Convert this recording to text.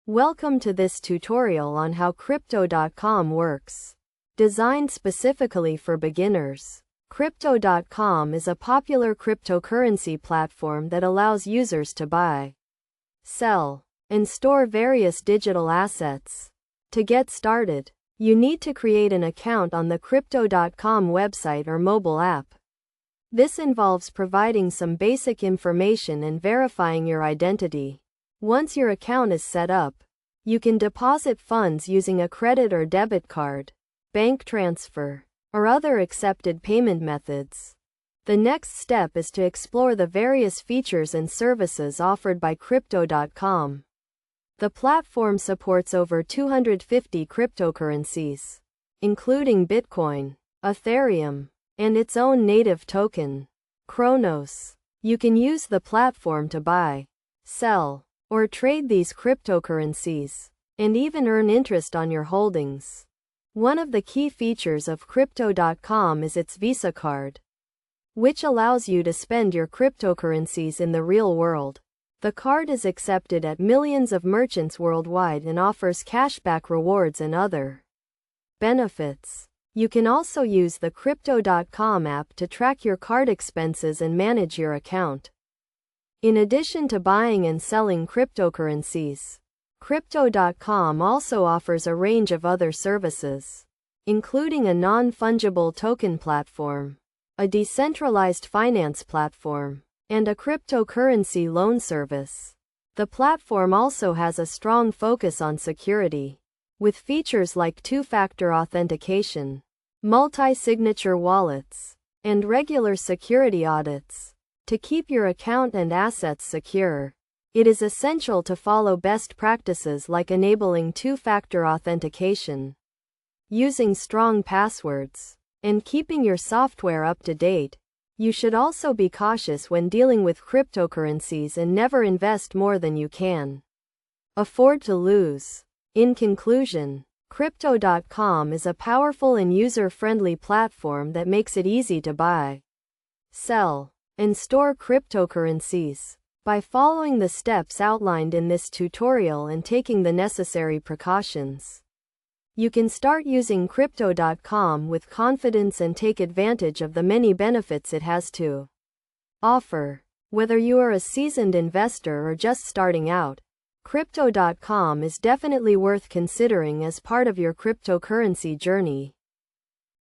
Welcome to this tutorial on how Crypto.com works. Designed specifically for beginners, Crypto.com is a popular cryptocurrency platform that allows users to buy, sell, and store various digital assets. To get started, you need to create an account on the Crypto.com website or mobile app. This involves providing some basic information and verifying your identity. Once your account is set up, you can deposit funds using a credit or debit card, bank transfer, or other accepted payment methods. The next step is to explore the various features and services offered by Crypto.com. The platform supports over 250 cryptocurrencies, including Bitcoin, Ethereum, and its own native token, Cronos. You can use the platform to buy, sell, or trade these cryptocurrencies, and even earn interest on your holdings. One of the key features of Crypto.com is its Visa card, which allows you to spend your cryptocurrencies in the real world. The card is accepted at millions of merchants worldwide and offers cashback rewards and other benefits. You can also use the Crypto.com app to track your card expenses and manage your account. In addition to buying and selling cryptocurrencies, Crypto.com also offers a range of other services, including a non-fungible token platform, a decentralized finance platform, and a cryptocurrency loan service. The platform also has a strong focus on security, with features like two-factor authentication, multi-signature wallets, and regular security audits. To keep your account and assets secure, it is essential to follow best practices like enabling two-factor authentication, using strong passwords, and keeping your software up to date. You should also be cautious when dealing with cryptocurrencies and never invest more than you can afford to lose. In conclusion, Crypto.com is a powerful and user-friendly platform that makes it easy to buy, sell, and store cryptocurrencies. By following the steps outlined in this tutorial and taking the necessary precautions, you can start using Crypto.com with confidence and take advantage of the many benefits it has to offer. Whether you are a seasoned investor or just starting out, Crypto.com is definitely worth considering as part of your cryptocurrency journey.